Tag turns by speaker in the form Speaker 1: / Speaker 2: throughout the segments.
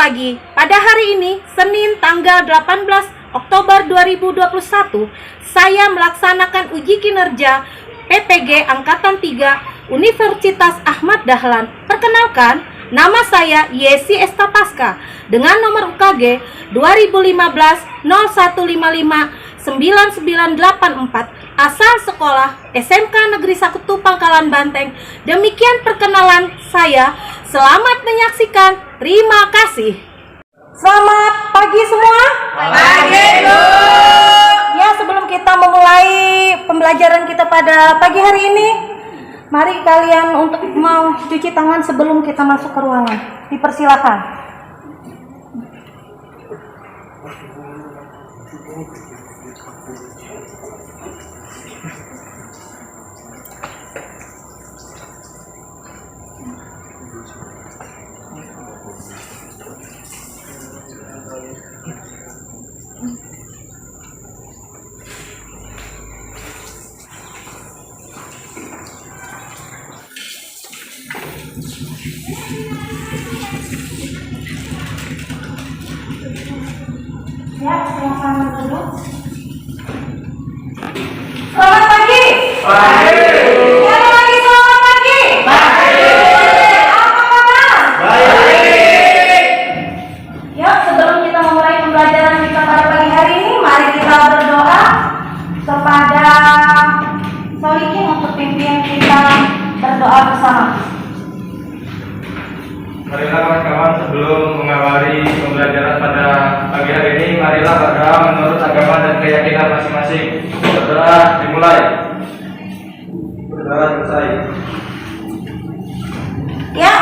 Speaker 1: pagi. Pada hari ini, Senin tanggal 18 Oktober 2021, saya melaksanakan uji kinerja PPG Angkatan 3 Universitas Ahmad Dahlan. Perkenalkan, nama saya Yesi Estapaska dengan nomor UKG 2015 0155 9984, asal sekolah SMK Negeri 1 Pangkalan Banteng. Demikian perkenalan saya. Selamat menyaksikan. Terima kasih. Selamat pagi semua.
Speaker 2: Pagi, Bu.
Speaker 1: Ya, sebelum kita memulai pembelajaran kita pada pagi hari ini, mari kalian untuk mau cuci tangan sebelum kita masuk ke ruangan. Dipersilakan. Ya, silakan duduk. Selamat pagi.
Speaker 2: Pagi.
Speaker 1: Sekali lagi selamat pagi.
Speaker 2: Pagi.
Speaker 1: Apa kabar?
Speaker 2: Baik.
Speaker 1: Ya, sebelum kita memulai pembelajaran kita pada pagi hari ini, mari kita berdoa kepada Solikin untuk pimpin kita berdoa bersama.
Speaker 2: Marilah kawan-kawan, sebelum mengawali pembelajaran pada pagi hari ini, marilah berdoa menurut agama dan keyakinan masing-masing. Berdoa dimulai. Berdoa selesai.
Speaker 1: Ya,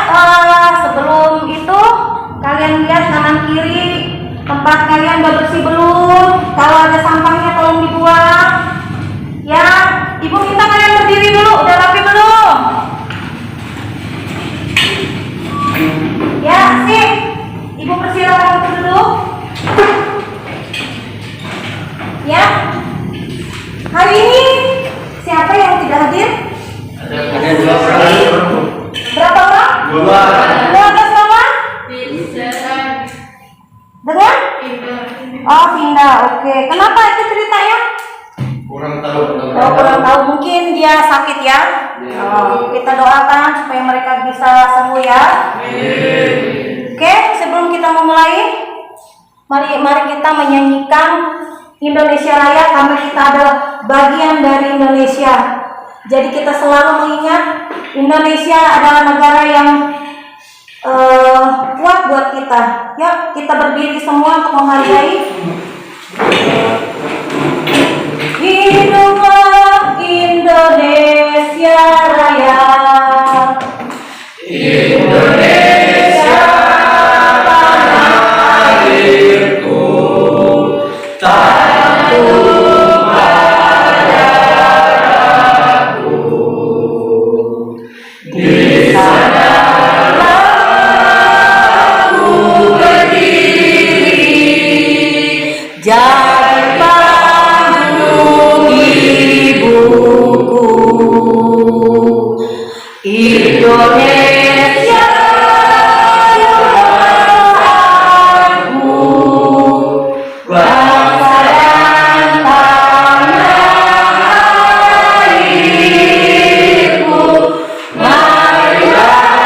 Speaker 1: sebelum itu kalian lihat kanan kiri tempat kalian udah bersih belum? Kalau ada sampahnya tolong dibuang. Ya, ibu minta kalian berdiri dulu. Udah rapi belum? Ya, sip. Ibu persilakan untuk duduk. Ya. Hari ini siapa yang tidak hadir?
Speaker 2: Ada dua orang.
Speaker 1: Berapa orang?
Speaker 2: Dua.
Speaker 1: Keluarga siapa? Dengan? Oh, Vinda. Oke. Kenapa itu ceritanya?
Speaker 2: Kurang tahu.
Speaker 1: Oh, kurang tahu. Mungkin dia sakit ya. Oh, kita doakan supaya mereka bisa sembuh ya. Oke, sebelum kita memulai, mari kita menyanyikan Indonesia Raya karena kita adalah bagian dari Indonesia. Jadi kita selalu mengingat Indonesia adalah negara yang kuat buat kita. Yuk, kita berdiri semua untuk menghargai. Hiduplah Indonesia Raya.
Speaker 2: Indonesia tanah airku, tanah padaku. Di sana aku berdiri,
Speaker 1: Jadi panggung ibuku, Indonesia bangsaku, bangsa dan tanah airku. Marilah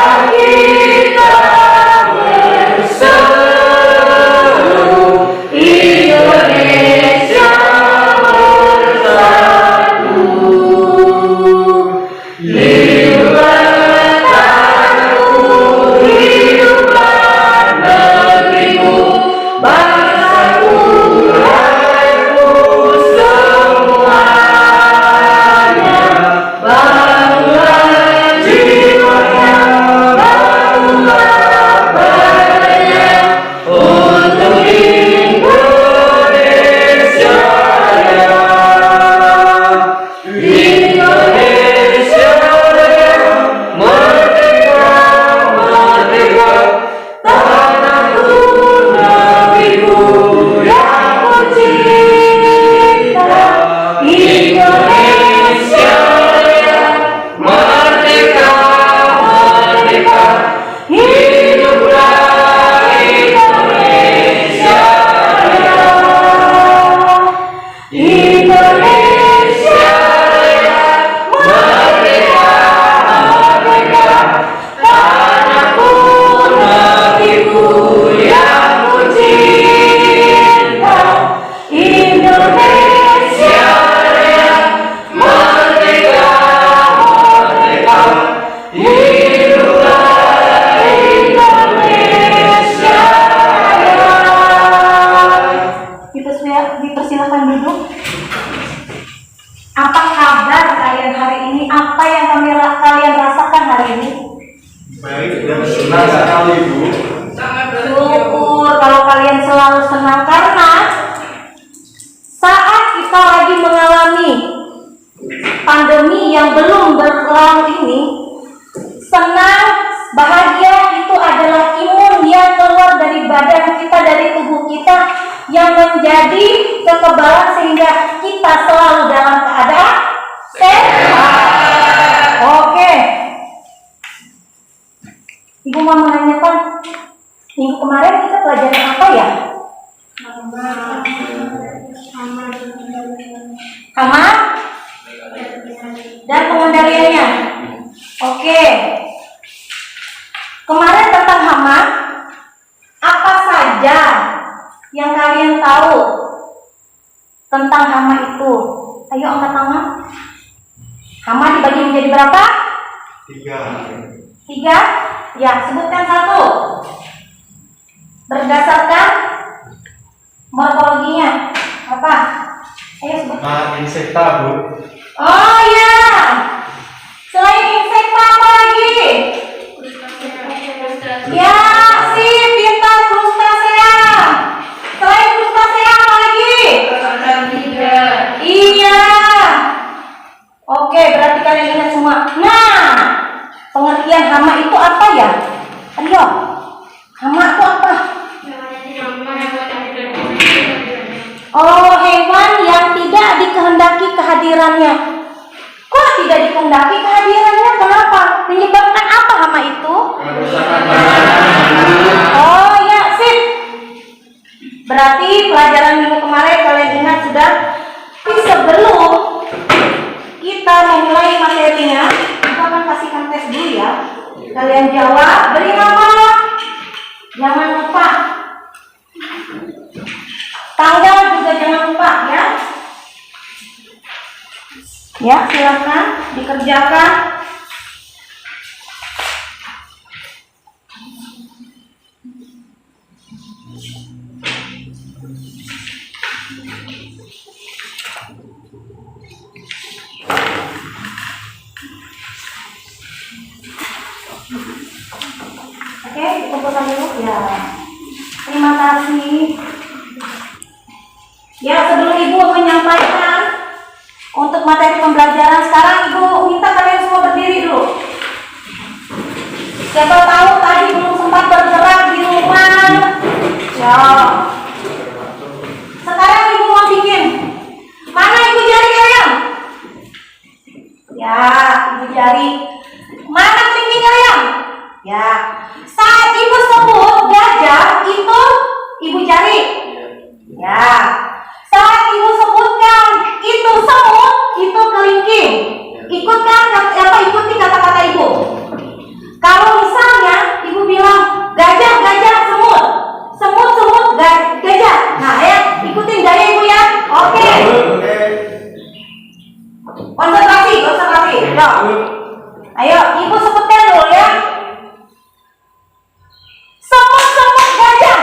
Speaker 3: Baik dan senang sekali Bu.
Speaker 1: Syukur kalau kalian selalu senang karena saat kita lagi mengalami pandemi yang belum berlalu ini, senang, bahagia itu adalah imun yang keluar dari badan kita, dari tubuh kita, yang menjadi kekebalan sehingga kita selalu dalam keadaan sehat. Oke. Ibu mau menanyakan, minggu kemarin kita pelajaran apa ya? Hama dan pengendaliannya. Oke. Kemarin tentang hama, apa saja yang kalian tahu tentang hama itu? Ayo angkat tangan. Hama dibagi menjadi berapa?
Speaker 3: 3.
Speaker 1: 3? Ya, sebutkan satu. Berdasarkan morfologinya apa? Ayo sebutkan.
Speaker 3: Insekta Bu.
Speaker 1: Oh ya, selain insekta apa lagi? Ya, sip, pintar, krustasea. Selain krustasea apa lagi? Iya. Oke, berarti kalian ingat semua. Nah, pengertian hama itu apa ya? Ayo, hama itu apa? Oh, hewan yang tidak dikehendaki kehadirannya. Kok tidak dikehendaki kehadirannya? Kenapa? Menyebabkan apa hama itu? Oh ya, sip. Berarti pelajaran minggu kemarin kalian ingat sudah. Tapi sebelum kita memulai materinya, kita akan kasihkan tes dulu ya. Kalian jawab, beri nama. Jangan lupa. Tanggal juga jangan lupa ya. Ya, silakan dikerjakan. Oke, dikumpulkan dulu ya. Terima kasih. Ya, sebelum Ibu menyampaikan untuk materi pembelajaran, sekarang Ibu minta kalian semua berdiri dulu. Siapa tahu tadi belum sempat bergerak di rumah. Ya. Sekarang Ibu mau bikin. Mana Ibu jari kalian? Ya, Ibu jari. Mana kelingking kalian? Ya. Saat Ibu sebut gajah, itu Ibu jari. Ya. Saat Ibu sebutkan itu semut, itu kelingking. Ikuti kata-kata Ibu. Kalau misalnya Ibu bilang gajah, semut, semut, gajah. Nah, ya, ikutin gaya Ibu ya. Oke. Konsentrasi. Yo. Ayo, Ibu sebutkan dulu ya. Semut, gajah.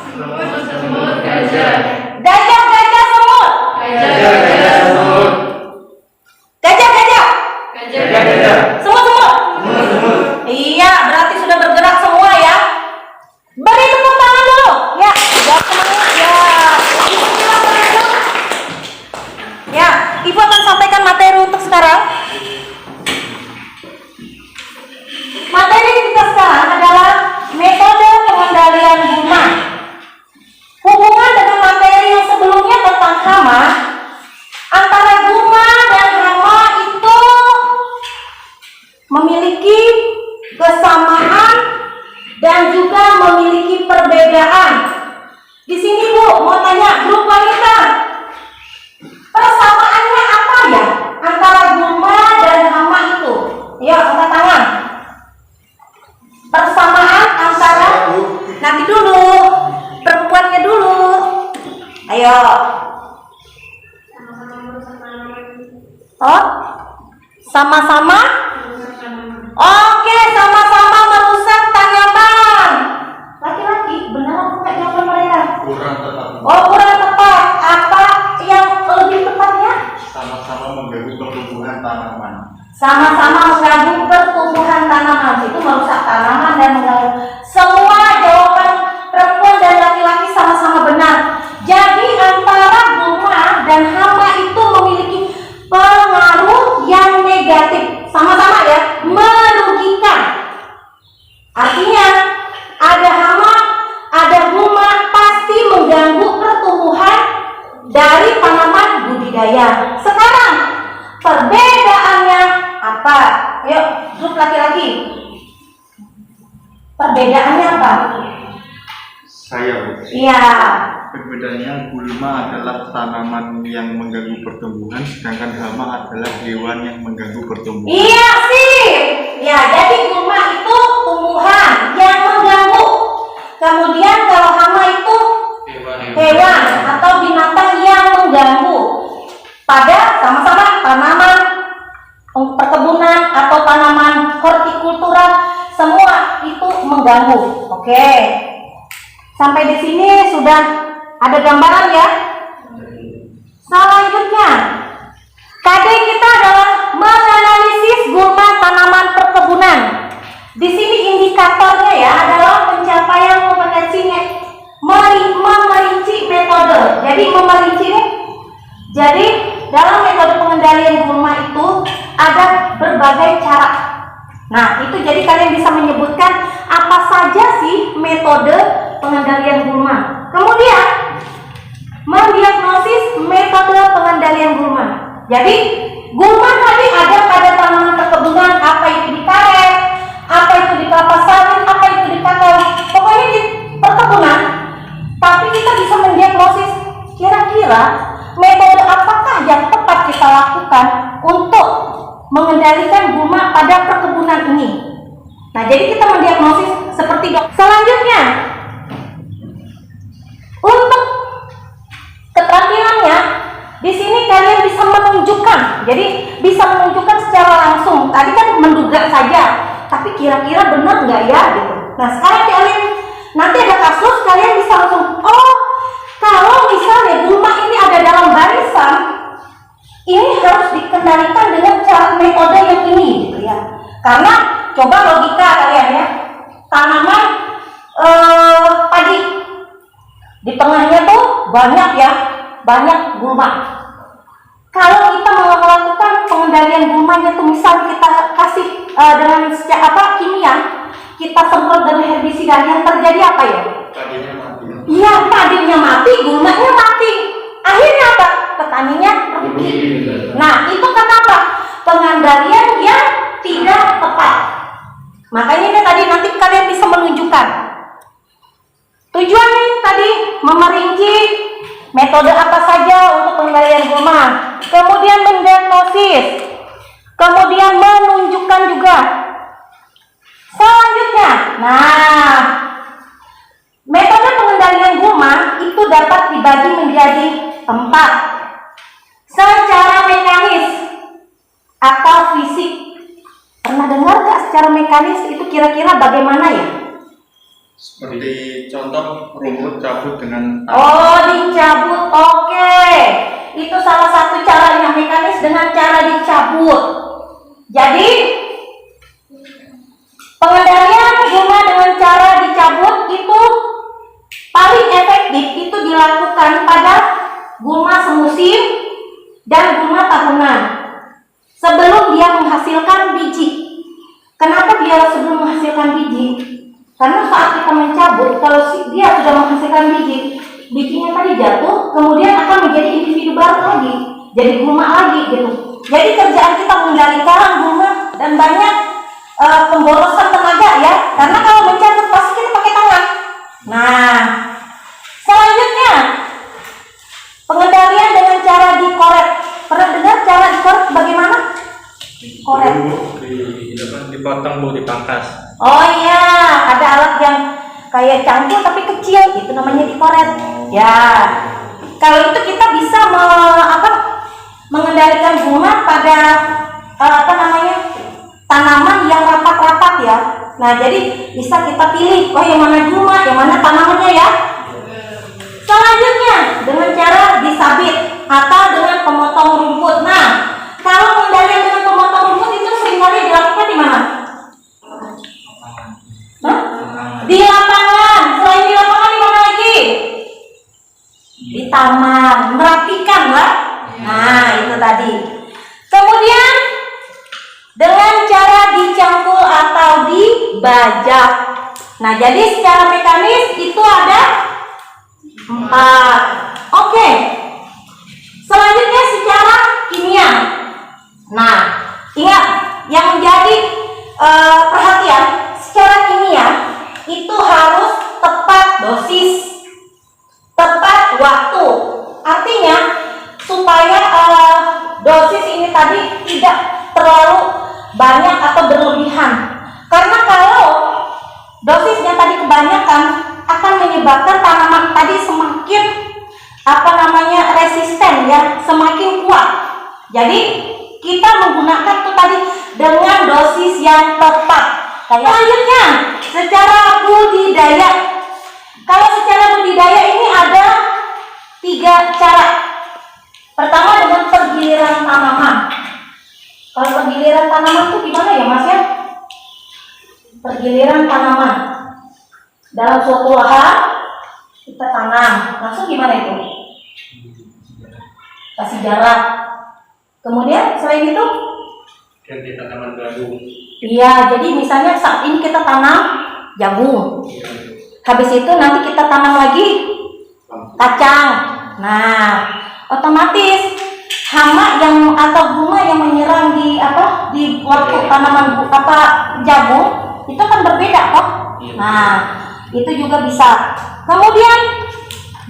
Speaker 4: Semut, gajah.
Speaker 1: Gajah, semut.
Speaker 4: Gajah, semut.
Speaker 1: Gajah.
Speaker 3: Gajah.
Speaker 1: Semut. Iya, berarti sudah bergerak semua ya. Beri tepuk tangan dulu. Ya, jawab semangat ya. Ibu silakan aja. Ya, Ibu akan sampaikan materi untuk sekarang. Materi kita sekarang adalah metode pengendalian guna. Hubungan dengan materi yang sebelumnya tentang hama, antara guma dan hama itu memiliki kesamaan dan juga memiliki perbedaan. Di sini Bu mau tanya grup wanita, persamaannya apa ya antara guma dan hama itu? Ya, angkat tangan. Persamaan antara, nanti dulu, perempuannya dulu. Ayo. Oh, sama-sama. Oke, sama-sama merusak tanaman. Laki-laki, benar apa enggak jawaban mereka?
Speaker 3: Kurang tepat.
Speaker 1: Oh, kurang tepat. Apa yang lebih tepatnya?
Speaker 3: Sama-sama mengganggu pertumbuhan tanaman.
Speaker 1: Sama-sama mengganggu pertumbuhan tanaman. Itu merusak tanaman. Perbedaannya apa?
Speaker 3: Saya, Bu.
Speaker 1: Iya.
Speaker 3: Perbedaannya gulma adalah tanaman yang mengganggu pertumbuhan, sedangkan hama adalah hewan yang mengganggu pertumbuhan.
Speaker 1: Iya sih. Ya, jadi gulma itu tumbuhan yang mengganggu. Kemudian kalau hama itu hewan atau binatang yang mengganggu pada sama-sama tanaman perkebunan atau tanaman hortikultura, semua itu mengganggu. Oke. Sampai di sini sudah ada gambaran ya. Selanjutnya, KD kita adalah menganalisis gulma tanaman perkebunan. Di sini indikatornya ya adalah pencapaian kompetensinya, memerinci metode. Jadi memerinci ini, jadi dalam metode pengendalian gulma itu ada berbagai cara. Nah, itu jadi kalian bisa menyebutkan apa saja sih metode pengendalian gulma. Kemudian mendiagnosis metode pengendalian gulma. Jadi gulma tadi ada pada tanaman perkebunan, apa itu di karet, apa itu di kelapa sawit, apa itu di kakao, pokoknya di perkebunan. Tapi kita bisa mendiagnosis kira-kira metode apakah yang tepat kita lakukan untuk mengendalikan gulma pada perkebunan ini. Nah, jadi kita mendiagnosis seperti itu. Selanjutnya, untuk keterampilannya, di sini kalian bisa menunjukkan. Jadi bisa menunjukkan secara langsung. Tadi kan menduga saja, tapi kira-kira benar nggak ya gitu. Nah, sekarang kalian nanti ada kasus, kalian bisa langsung, oh, kalau misalnya gulma ini ada dalam barisan, ini harus dikendalikan dengan cara metode yang ini gitu ya. Karena coba logika kalian ya, tanaman padi di tengahnya tuh banyak ya, banyak gulma. Kalau kita mau melakukan pengendalian gulmanya tuh, misal kita kasih dengan kimia, kita semprot dengan herbisida, yang terjadi apa ya?
Speaker 3: Padinya mati.
Speaker 1: Iya, padinya mati, gulmanya mati. Akhirnya apa? Petaninya rugi. Nah, itu kenapa? Pengendalian yang tidak tepat. Makanya ini tadi nanti kalian bisa menunjukkan. Tujuannya tadi memerinci metode apa saja untuk pengendalian gulma, kemudian mendiagnosis, kemudian menunjukkan juga. Selanjutnya, nah, metode pengendalian gulma itu dapat dibagi menjadi 4. Secara mekanis atau fisik. Pernah dengar gak secara mekanis itu kira-kira bagaimana ya?
Speaker 3: Seperti contoh rumput cabut dengan tangan.
Speaker 1: Oh, dicabut. Oke. Itu salah satu caranya mekanis dengan cara dicabut. Jadi pengendalian gulma dengan cara dicabut itu paling efektif itu dilakukan pada gulma semusim dan gulma tahunan sebelum dia menghasilkan biji. Kenapa dia sebelum menghasilkan biji? Karena saat kita mencabut, kalau dia sudah menghasilkan biji, bijinya tadi jatuh, kemudian akan menjadi individu baru lagi, jadi gulma lagi gitu. Jadi kerjaan kita mengendalikan gulma dan banyak pemborosan tenaga ya, karena kalau mencabut pasti kita pakai tangan. Nah, selanjutnya pengendalian dengan cara dikoret. Pernah dengar cara dikoret bagaimana? Koret.
Speaker 2: Dipotong, Bu, dipangkas.
Speaker 1: Oh iya, ada alat yang kayak cangkul tapi kecil, itu namanya dikoret. Ya, kalau itu kita bisa mengendalikan gulma pada tanaman yang rapat-rapat ya. Nah, jadi bisa kita pilih, oh yang mana gulma, yang mana tanamannya ya. Selanjutnya dengan cara disabit atau dengan pemotong rumput. Nah, kalau pengendalian dengan pemotong rumput itu seringkali dilakukan di mana? Di lapangan. Selain di lapangan di mana lagi? Di taman, merapikan lah. Nah, itu tadi. Kemudian dengan cara dicangkul atau dibajak. Nah, jadi secara mekanis itu ada 4. Oke. Selanjutnya secara kimia. Nah, ingat yang menjadi perhatian secara kimia menyebabkan tanaman tadi semakin resisten ya, semakin kuat. Jadi kita menggunakan tuh tadi dengan dosis yang tepat. Selanjutnya, secara budidaya. Kalau secara budidaya ini ada 3 cara. Pertama dengan penggiliran tanaman. Kalau penggiliran tanaman tuh gimana ya Mas ya? Pergiliran tanaman. Dalam suatu lahan kita tanam, langsung gimana itu? Kasih jarak. Kemudian selain itu
Speaker 2: ganti tanaman baru.
Speaker 1: iya, jadi misalnya saat ini kita tanam jagung. Habis itu nanti kita tanam lagi kacang. Nah, otomatis hama yang atau bunga yang menyerang di waktu tanaman jagung itu kan berbeda kok. Nah, itu juga bisa. Kemudian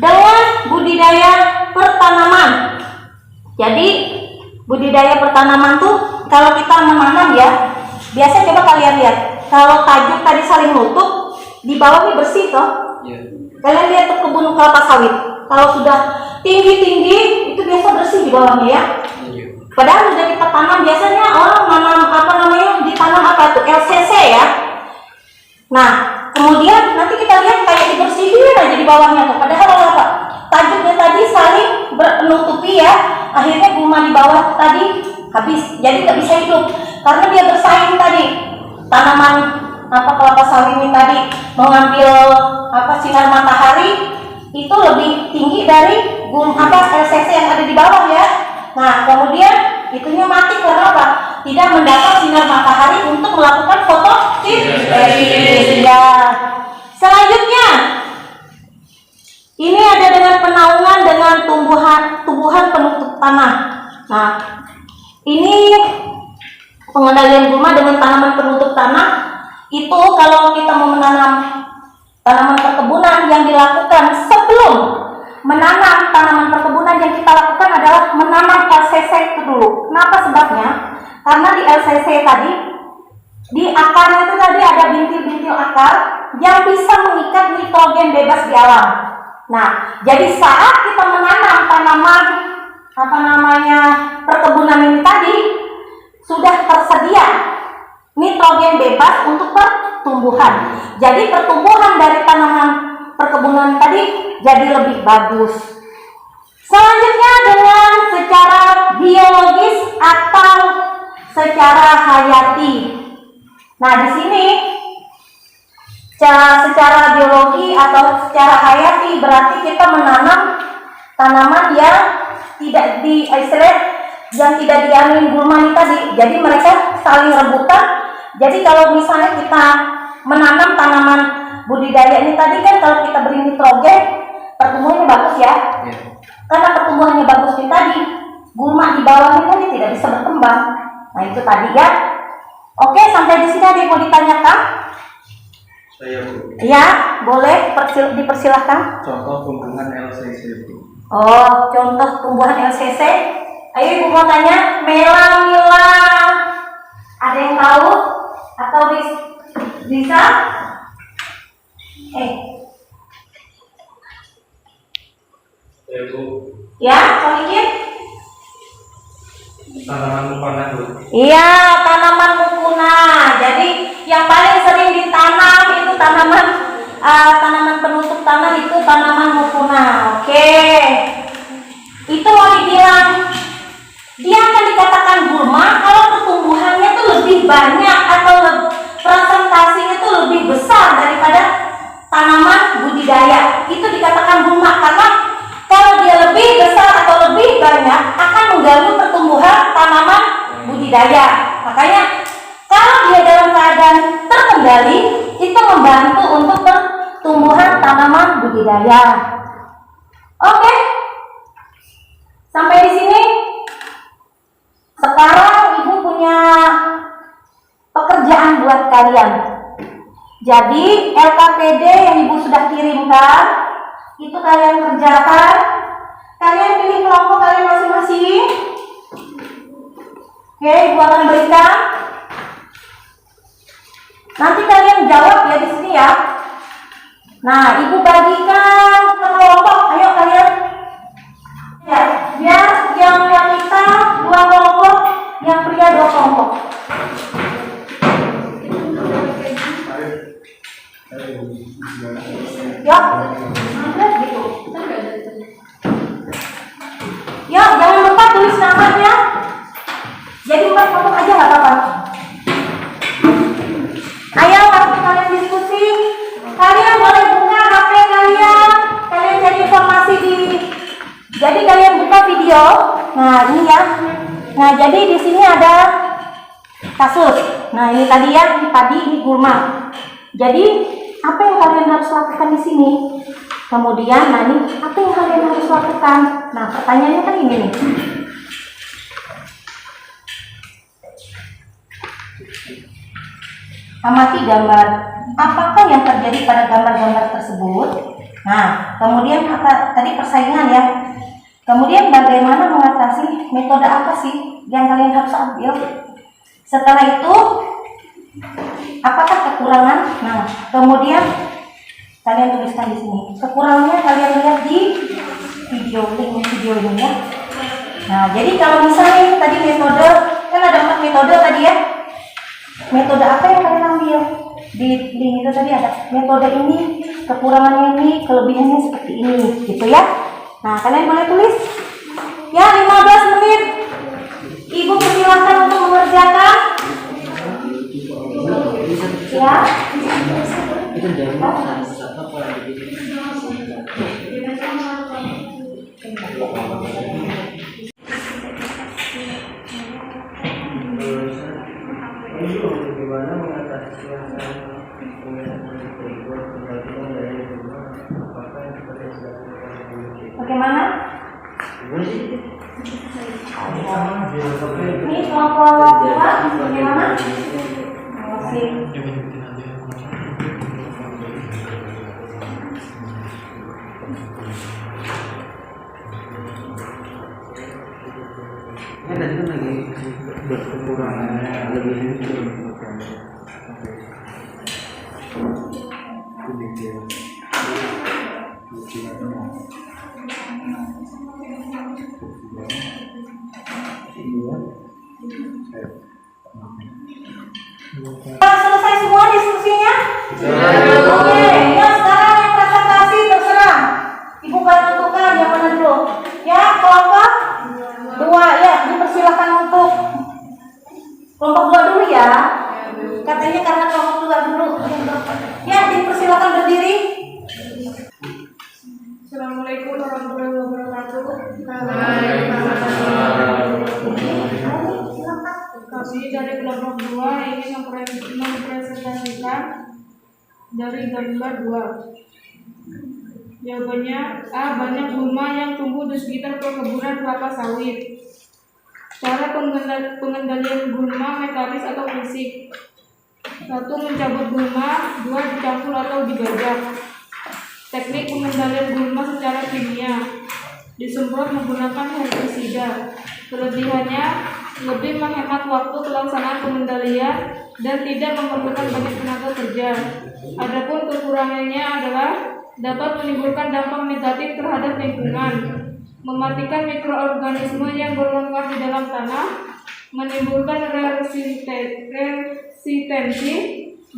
Speaker 1: dengan budidaya pertanaman. Jadi budidaya pertanaman tuh kalau kita menanam ya, biasa coba kalian lihat, kalau tajuk tadi saling nutup, di bawahnya bersih toh. Kalian lihat tuh kebun kelapa sawit, kalau sudah tinggi-tinggi itu biasa bersih di bawahnya ya. Padahal sudah kita tanam, biasanya orang nanam ditanam LCC ya. Nah, kemudian nanti kita lihat kayak dibersihin aja di bawahnya tuh. Padahal apa? Tajuknya tadi saling menutupi ya. Akhirnya gulma di bawah tadi habis, jadi nggak bisa hidup karena dia bersaing tadi. Tanaman kelapa sawit ini tadi mengambil sinar matahari itu lebih tinggi dari LCC yang ada di bawah ya. Nah, kemudian itunya mati karena apa? Tidak mendapat sinar matahari untuk melakukan fotosintesis. Ya. Selanjutnya, ini ada dengan penaungan dengan tumbuhan penutup tanah. Nah, ini pengendalian gulma dengan tanaman penutup tanah. Itu kalau kita mau menanam tanaman perkebunan, yang dilakukan sebelum menanam tanaman perkebunan, yang kita lakukan adalah menanam LCC itu dulu. Kenapa sebabnya? Karena di LCC tadi, di akarnya itu tadi ada bintil-bintil akar yang bisa mengikat nitrogen bebas di alam. Nah, jadi saat kita menanam tanaman perkebunan ini tadi, sudah tersedia nitrogen bebas untuk pertumbuhan. Jadi pertumbuhan dari tanaman perkebunan tadi jadi lebih bagus. Selanjutnya dengan secara biologis atau secara hayati. Nah, di sini secara biologi atau secara hayati berarti kita menanam tanaman yang tidak yang tidak dianuin gulma tadi. Jadi mereka saling rebutan. Jadi kalau misalnya kita menanam tanaman budidaya ini tadi kan, kalau kita beri nitrogen, pertumbuhannya bagus ya. Karena pertumbuhannya bagus ini tadi, gulma di bawahnya tadi tidak bisa berkembang. Nah, itu tadi ya. Oke, sampai di sini ada yang mau ditanyakan? Ya, boleh dipersilahkan.
Speaker 3: Contoh tumbuhan LCC itu.
Speaker 1: Oh, contoh tumbuhan LCC. Ayo ibu mau tanya, Mila. Ada yang tahu atau bisa? Ya, Solikin?
Speaker 2: Tanaman mukuna dulu.
Speaker 1: Iya, tanaman mukuna. Jadi yang paling sering ditanam itu tanaman penutup tanah itu tanaman mukuna. Oke. Itu mau dibilang dia akan dikatakan gulma kalau pertumbuhannya itu lebih banyak atau presentasinya itu lebih besar daripada tanaman budidaya. Itu dikatakan gulma karena kalau dia lebih besar atau lebih banyak akan mengganggu pertumbuhan tanaman budidaya. Makanya kalau dia dalam keadaan terkendali, itu membantu untuk pertumbuhan tanaman budidaya. Oke, sampai di sini. Sekarang ibu punya pekerjaan buat kalian. Jadi LKPD yang ibu sudah kirimkan itu kalian kerjakan. Kalian pilih kelompok kalian masing-masing. Oke, ibu akan berikan. Nanti kalian jawab ya di sini ya. Nah, ibu bagikan ke kelompok. Ayo kalian. Ya, biar yang wanita 2 kelompok, yang pria 2 kelompok. Ya, gitu. Ya, jangan lupa tulis namanya. Jadi 4 kelompok aja nggak apa-apa. Ayo, waktu kalian diskusi, kalian boleh buka HP kalian cari informasi jadi kalian buka video. Nah, ini ya. Nah, jadi di sini ada kasus. Nah, ini tadi ya, ini padi, ini gulma. Jadi, apa yang kalian harus lakukan di sini? Kemudian, nah ini apa yang kalian harus lakukan? Nah, pertanyaannya kan ini nih. Amati gambar. Apakah yang terjadi pada gambar-gambar tersebut? Nah, kemudian apa? Tadi persaingan ya. Kemudian bagaimana mengatasi, metode apa sih yang kalian harus ambil? Setelah itu, apakah kekurangan? Nah, kemudian kalian tuliskan di sini. Kekurangannya kalian lihat di link video ini ya. Nah, jadi kalau misalnya tadi metode, kan ada 4 metode tadi ya. Metode apa yang kalian ambil? Di link itu tadi ada metode ini, kekurangannya ini, kelebihannya seperti ini, gitu ya. Nah, kalian boleh tulis. Ya, 15 menit. Ibu persilahkan untuk mengerjakan. Ya.
Speaker 5: Bagaimana mengatasi suasana
Speaker 1: Bagaimana? Ini kelompok 2 bagaimana? Masih.
Speaker 5: Ini tadi kan lagi berkekurangan lebih
Speaker 1: Selesai semua diskusinya? Oke, ya sekarang yang presentasi terserah. Ibu kan tentukan yang mana dulu. Ya, kelompok 2 ya, dipersilakan untuk kelompok 2 dulu ya. Katanya karena kelompok 2 dulu. Ya, dipersilakan berdiri.
Speaker 4: Assalamualaikum warahmatullahi wabarakatuh. Kami dari kelompok 2 ingin mempresentasikan dari gambar 2. Jawabannya A. Banyak gulma yang tumbuh di sekitar perkebunan kelapa sawit. Cara pengendalian gulma mekanis atau fisik. 1. Mencabut gulma. 2. Dicampur atau dibajak. Teknik pengendalian gulma secara kimia. Disemprot menggunakan herbiksida. Kelebihannya lebih menghemat waktu pelaksanaan pengendalian dan tidak memerlukan banyak tenaga kerja. Adapun kekurangannya adalah dapat menimbulkan dampak negatif terhadap lingkungan, mematikan mikroorganisme yang berlengkap di dalam tanah, menimbulkan resistensi,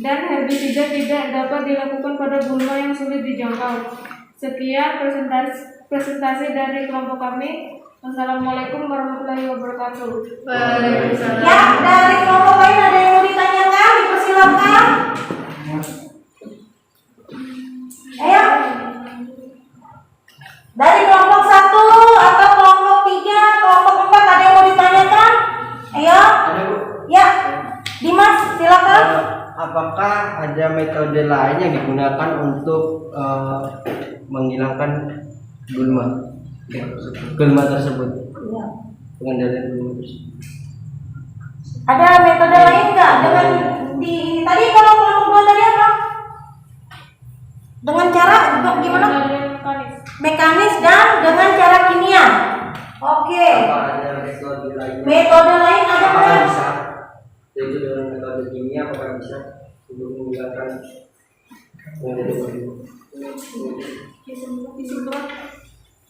Speaker 4: dan herbisida tidak dapat dilakukan pada gulma yang sulit dijangkau. Sekian presentasi dari kelompok kami. Wassalamualaikum warahmatullahi wabarakatuh.
Speaker 1: Ya, dari kelompok lain ada yang mau ditanyakan? Dipersilakan. Ayo. Dari kelompok 1 atau kelompok 3, kelompok 4 ada yang mau ditanyakan? Ayo. Ya. Dimas, silakan.
Speaker 5: Apakah ada metode lain yang digunakan untuk menghilangkan gulma tersebut?
Speaker 1: Ya.
Speaker 5: Pengendalian gulma tersebut.
Speaker 1: Ada metode lain nggak dengan tadi kalau kelompok 2 tadi apa? Dengan cara gimana? Mekanis dan dengan cara kimia. Oke.
Speaker 5: Apa ada metode lain?
Speaker 1: Metode lain ada
Speaker 5: Apakah
Speaker 1: nggak?
Speaker 5: bisa? Yaitu dengan metode kimia apakah bisa untuk menghilangkan
Speaker 4: Disemprot.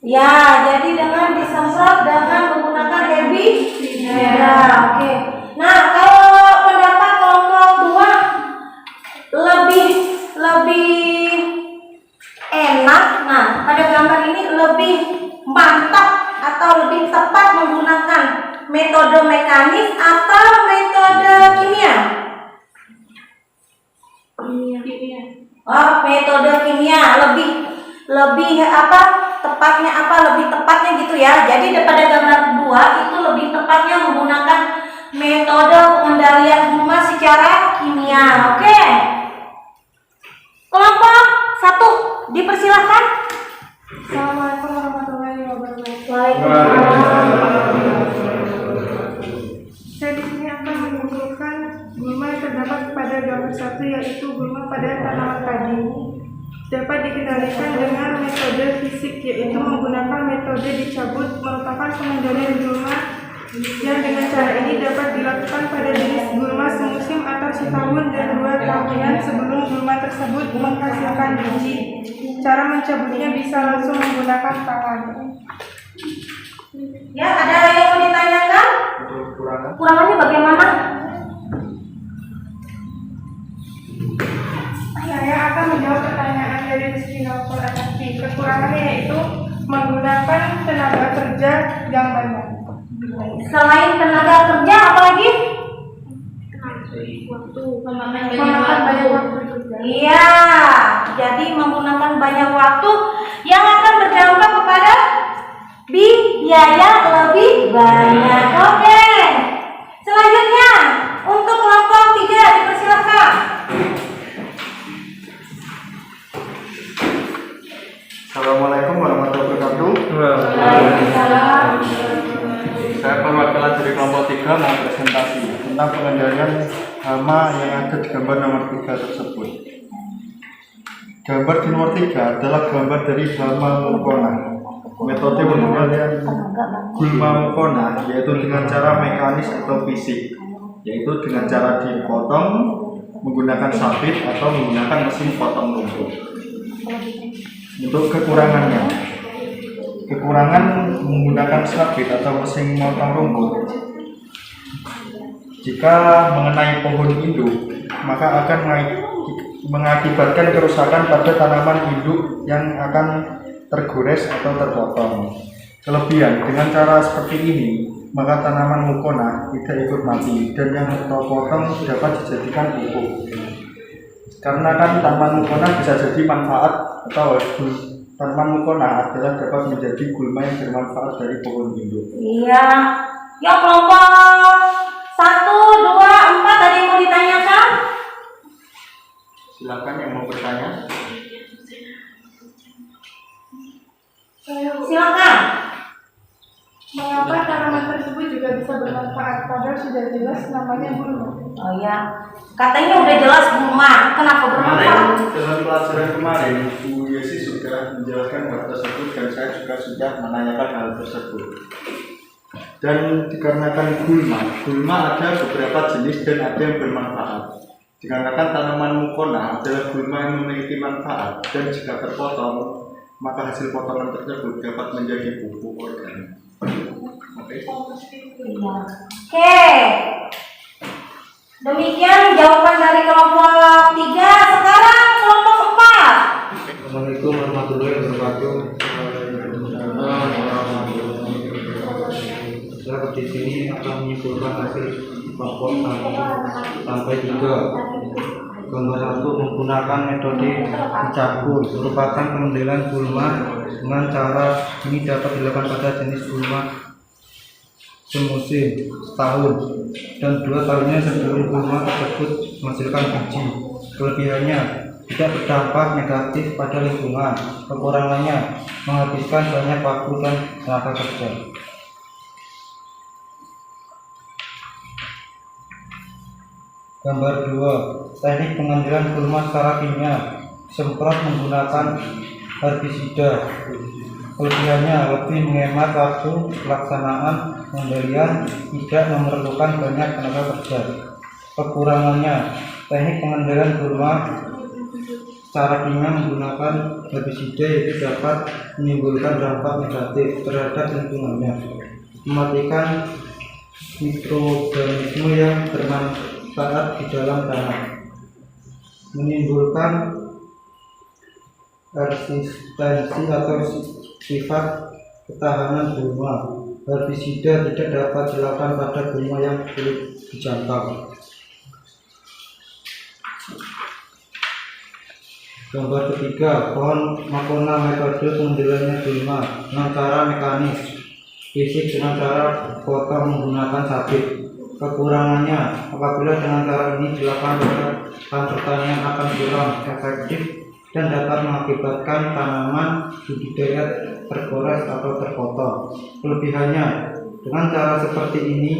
Speaker 1: Ya, jadi dengan disemprot dengan menggunakan herbisida. Oke. Nah, kalau pendapat kelompok 2 lebih enak. Nah, pada gambar ini lebih mantap atau lebih tepat menggunakan metode mekanis atau metode kimia?
Speaker 4: Kimia.
Speaker 1: Oh, metode kimia lebih apa? Tepatnya apa? Lebih tepatnya gitu ya. Jadi daripada gambar 2 itu lebih tepatnya menggunakan metode pengendalian gulma secara kimia. Oke. Kelompok 1 dipersilahkan.
Speaker 4: Assalamualaikum warahmatullahi wabarakatuh.
Speaker 1: Waalaikumsalam.
Speaker 4: Saya di sini akan mengumpulkan gulma yang terdapat pada gambar 1, yaitu gulma pada tanaman padi. Dapat dikendalikan dengan metode fisik, yaitu menggunakan metode dicabut, merupakan pengendalian gulma yang dengan cara ini dapat dilakukan pada jenis gulma semusim atau setahun dan 2 tahunan sebelum gulma tersebut menghasilkan biji. Cara mencabutnya bisa langsung menggunakan tangan.
Speaker 1: Ya, ada yang mau ditanyakan? Kurangannya bagaimana?
Speaker 4: Saya akan menjawab pertanyaan dari Rizky Naufal Anasfi. Kekurangannya yaitu menggunakan tenaga kerja yang banyak.
Speaker 1: Selain tenaga kerja, apa lagi?
Speaker 4: Memakan banyak waktu juga.
Speaker 1: Iya, jadi menggunakan banyak waktu yang akan berdampak kepada biaya lebih banyak. Oke. Selanjutnya untuk kelompok 3 dipersilakan.
Speaker 3: Assalamualaikum warahmatullahi wabarakatuh.
Speaker 1: Waalaikumsalam.
Speaker 3: Saya perwakilan dari kelompok 3 mau presentasi tentang pengendalian hama yang ada di gambar nomor 3 tersebut. Gambar di nomor 3 adalah gambar dari hama mukona. Metode pengendalian gulma mukona yaitu dengan cara mekanis atau fisik, yaitu dengan cara dipotong menggunakan sabit atau menggunakan mesin potong rumput. Untuk kekurangan menggunakan sabit atau mesin potong rumput, jika mengenai pohon induk maka akan mengakibatkan kerusakan pada tanaman induk yang akan tergores atau terpotong. Kelebihan dengan cara seperti ini maka tanaman mukona tidak ikut mati dan yang terpotong dapat dijadikan pupuk. Karena kan tanaman mukona bisa jadi manfaat atau tanaman mukona adalah dapat menjadi gulma yang bermanfaat dari pohon induk.
Speaker 1: Iya. Ya, kelompok 1, 2, 4 ada yang mau ditanyakan?
Speaker 3: Silakan yang mau bertanya.
Speaker 1: Silakan.
Speaker 4: Mengapa tanaman tersebut juga bisa bermanfaat? Padahal sudah jelas namanya gulma.
Speaker 1: Oh ya, katanya udah jelas gulma. Kenapa bermanfaat?
Speaker 3: Dalam pelajaran kemarin, Bu Yesi sudah menjelaskan hal tersebut dan saya juga sudah menanyakan hal tersebut. Dan dikarenakan gulma ada beberapa jenis dan ada yang bermanfaat. Dikarenakan tanaman mukona adalah gulma yang memiliki manfaat dan jika terpotong, maka hasil potongan tersebut dapat menjadi pupuk organik. Oke.
Speaker 1: Oke. Demikian jawaban dari kelompok 3. Sekarang kelompok 4.
Speaker 5: Assalamualaikum warahmatullahi wabarakatuh. Saya di sini akan menyimpulkan hasil kelompok 1 sampai 3. Gambar 1 menggunakan metode dicabut merupakan pengendalian gulma. Dengan cara ini dapat dilakukan pada jenis gulma semusim, setahun, dan 2 tahunnya sebelum gulma tersebut menghasilkan biji. Kelebihannya tidak berdampak negatif pada lingkungan. Kekurangannya menghabiskan banyak waktu dan tenaga kerja. Gambar 2, teknik pengendalian gulma secara kimia. Semprot menggunakan herbisida. Kelebihannya lebih menghemat waktu pelaksanaan pengendalian, tidak memerlukan banyak tenaga kerja. Kekurangannya, teknik pengendalian gulma secara ringan menggunakan herbisida itu dapat menimbulkan dampak negatif terhadap lingkungannya, mematikan mikroorganisme yang bermanfaat di dalam tanah, menimbulkan resistensi atau sifat ketahanan gulma. Herbisida tidak dapat dilakukan pada gulma yang sulit dijangkau. Gambar ketiga, pohon makona metode pengendaliannya gulma dengan cara mekanis, fisik dengan cara potong menggunakan sabit. Kekurangannya, apabila dengan cara ini dilakukan pertanian akan kurang efektif dan dapat mengakibatkan tanaman budidaya tergores atau terpotong. Kelebihannya, dengan cara seperti ini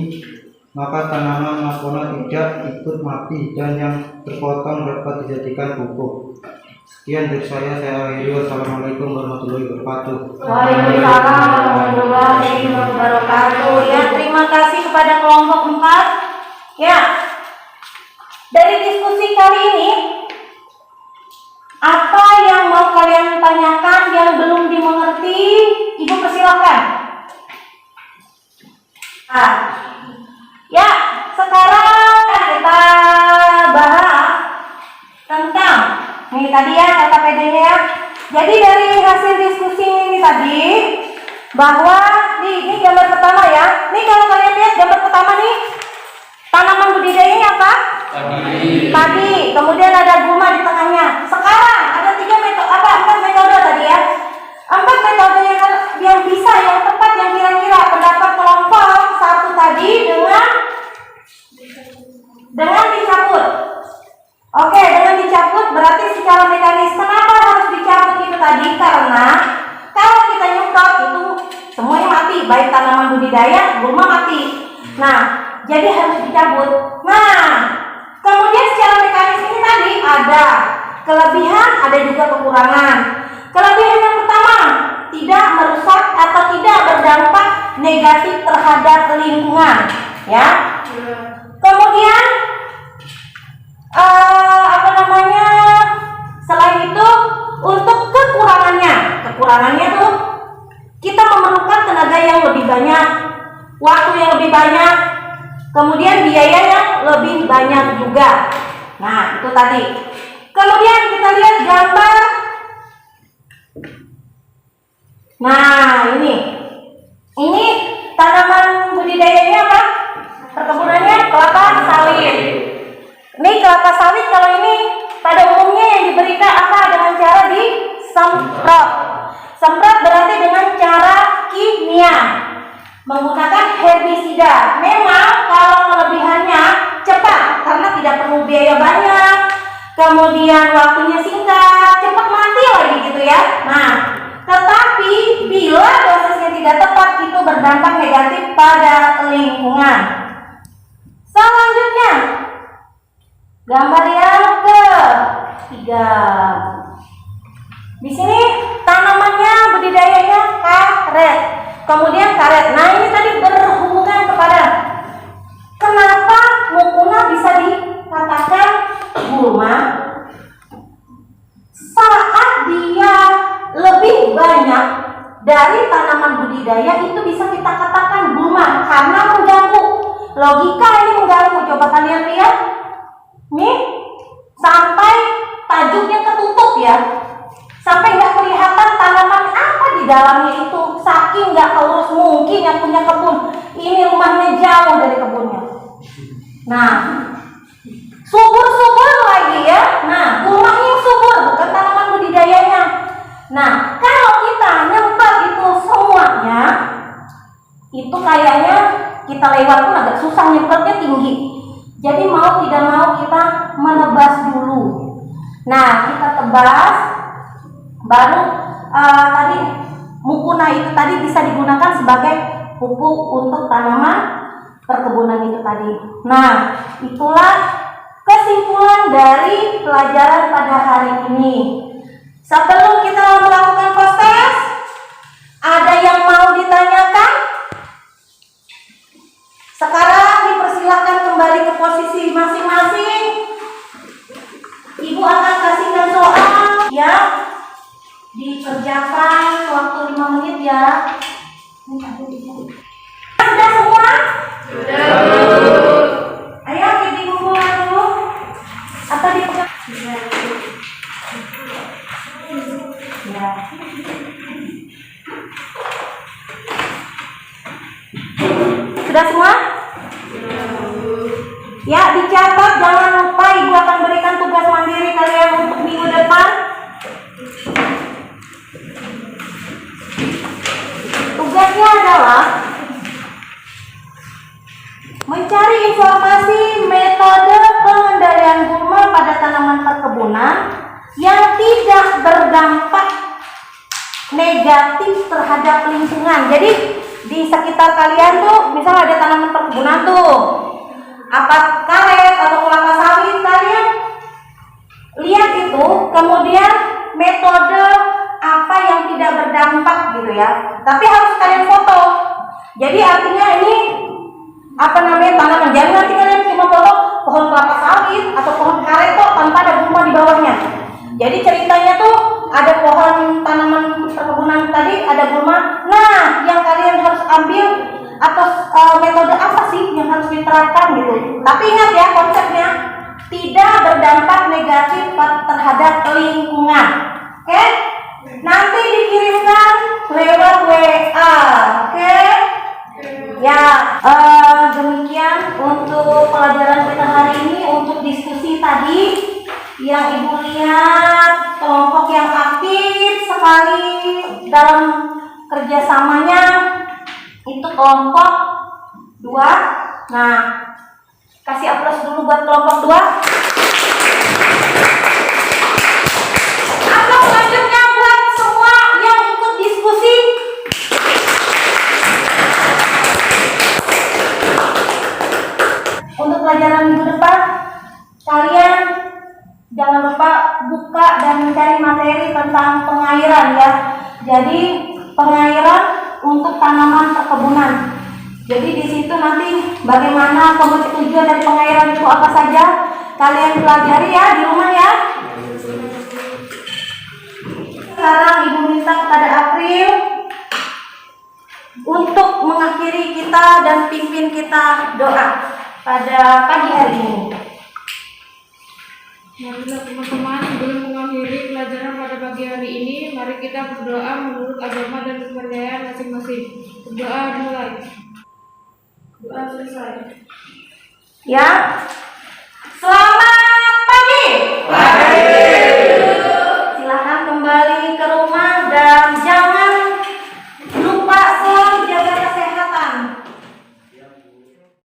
Speaker 5: maka tanaman makona tidak ikut mati dan yang terpotong dapat dijadikan pupuk. Sekian dari saya akhiri. Wassalamualaikum warahmatullahi wabarakatuh.
Speaker 1: Waalaikumsalam warahmatullahi wabarakatuh. Ya, terima kasih kepada kelompok 4. Ya, dari diskusi kali ini, apa yang mau kalian tanyakan yang belum dimengerti, Ibu persilakan. Nah, ya, sekarang kita bahas tentang ini tadi ya kata PD-nya ya. Jadi dari hasil diskusi ini tadi bahwa ini gambar pertama ya. Nih kalau kalian lihat gambar pertama nih, tanaman budidayanya apa? Padi. Kemudian ada gulma di tengahnya. Sekarang ada 4 metode tadi ya. 4 metode yang bisa, yang tepat, yang kira-kira pendapat kelompok 1 tadi dengan dicabut. Oke, dengan dicabut berarti secara mekanis. Kenapa harus dicabut itu tadi? Karena kalau kita nyemprot itu semuanya mati, baik tanaman budidaya, gulma mati. Nah, jadi harus dicabut. Nah, kemudian secara mekanis ini tadi ada kelebihan, ada juga kekurangan. Kelebihan yang pertama, tidak merusak atau tidak berdampak negatif terhadap lingkungan, ya. Kemudian selain itu untuk kekurangannya tuh kita memerlukan tenaga yang lebih banyak, waktu yang lebih banyak, kemudian biaya yang lebih banyak juga. Nah, itu tadi. Kemudian kita lihat gambar. Nah, ini tanaman budidayanya apa? Perkebunannya kelapa sawit. Ini kelapa sawit kalau ini pada umumnya yang diberikan apa? Dengan cara disemprot. Semprot berarti dengan cara kimia menggunakan herbisida. Memang kalau kelebihannya cepat karena tidak perlu biaya banyak, kemudian waktunya singkat, cepat mati lagi gitu ya. Nah, tetapi bila dosisnya tidak tepat itu berdampak negatif pada lingkungan. Selanjutnya gambar yang ketiga. Di sini tanamannya budidayanya karet. Kemudian karet. Nah, ini tadi berhubungan kepada kenapa mukuna bisa dikatakan gulma saat dia lebih banyak dari tanaman budidaya itu bisa kita katakan gulma karena mengganggu. Logika ini mengganggu. Coba kalian lihat. Nih, sampai tajuknya ketutup ya. Sampai nggak kelihatan tanaman apa di dalamnya itu. Saking nggak keurus mungkin yang punya kebun. Ini rumahnya jauh dari kebunnya. Nah, subur-subur lagi ya. Nah, rumahnya subur, bukan tanaman budidayanya. Nah, kalau kita nyemprot itu semuanya, itu kayaknya kita lewat pun agak susah, nyemprotnya tinggi. Jadi mau tidak mau kita menebas dulu. Nah, kita tebas, baru tadi mukuna itu tadi bisa digunakan sebagai pupuk untuk tanaman perkebunan itu tadi. Nah, itulah kesimpulan dari pelajaran pada hari ini. Sebelum kita melakukan proses, ada yang mau ditanyakan? Sekarang dipersilakan kembali ke posisi masing-masing. Ibu akan kasihkan soal. dikerjakan waktu 5 menit ya. Sudah semua? Ayo kita kumpulkan dulu. Atau dipegang? Ya. Sudah semua? Ya, dicatat, jangan lupa Ibu akan berikan tugas mandiri kalian untuk minggu depan. Tugasnya adalah mencari informasi metode pengendalian gulma pada tanaman perkebunan yang tidak berdampak negatif terhadap lingkungan. Jadi di sekitar kalian tuh, misal ada tanaman perkebunan tuh, apa karet atau kelapa sawit, kalian lihat itu, kemudian metode apa yang tidak berdampak gitu ya. Tapi harus kalian foto. Jadi artinya ini apa namanya tanaman. Jangan nanti kalian cuma foto pohon kelapa sawit atau pohon karet kok tanpa ada bunga di bawahnya. Jadi ceritanya tuh ada pohon tanaman perkebunan tadi ada bunga. Nah, yang kalian harus ambil atau metode apa sih yang harus diterapkan gitu. Tapi ingat ya konsepnya tidak berdampak negatif terhadap lingkungan. Oke? Nanti dikirimkan lewat WA. Oke? Ya, demikian untuk pelajaran kita hari ini. Untuk diskusi tadi yang Ibu lihat kelompok yang aktif sekali dalam kerjasamanya itu kelompok 2. Nah, kasih aplaus dulu buat kelompok 2. Aplaus selanjutnya buat semua yang ikut diskusi. Untuk pelajaran minggu depan, kalian jangan lupa buka dan mencari materi tentang pengairan ya. Jadi pengairan untuk tanaman perkebunan. Jadi di situ nanti bagaimana tujuan dari pengairan itu apa saja kalian pelajari ya di rumah ya. Sekarang Ibu minta kepada April untuk mengakhiri kita dan pimpin kita doa pada pagi hari ini.
Speaker 4: Marilah teman-teman, sebelum mengakhiri pelajaran pada pagi hari ini, mari kita berdoa menurut agama dan kepercayaan masing-masing. Berdoa dimulai. Doa selesai.
Speaker 1: Ya,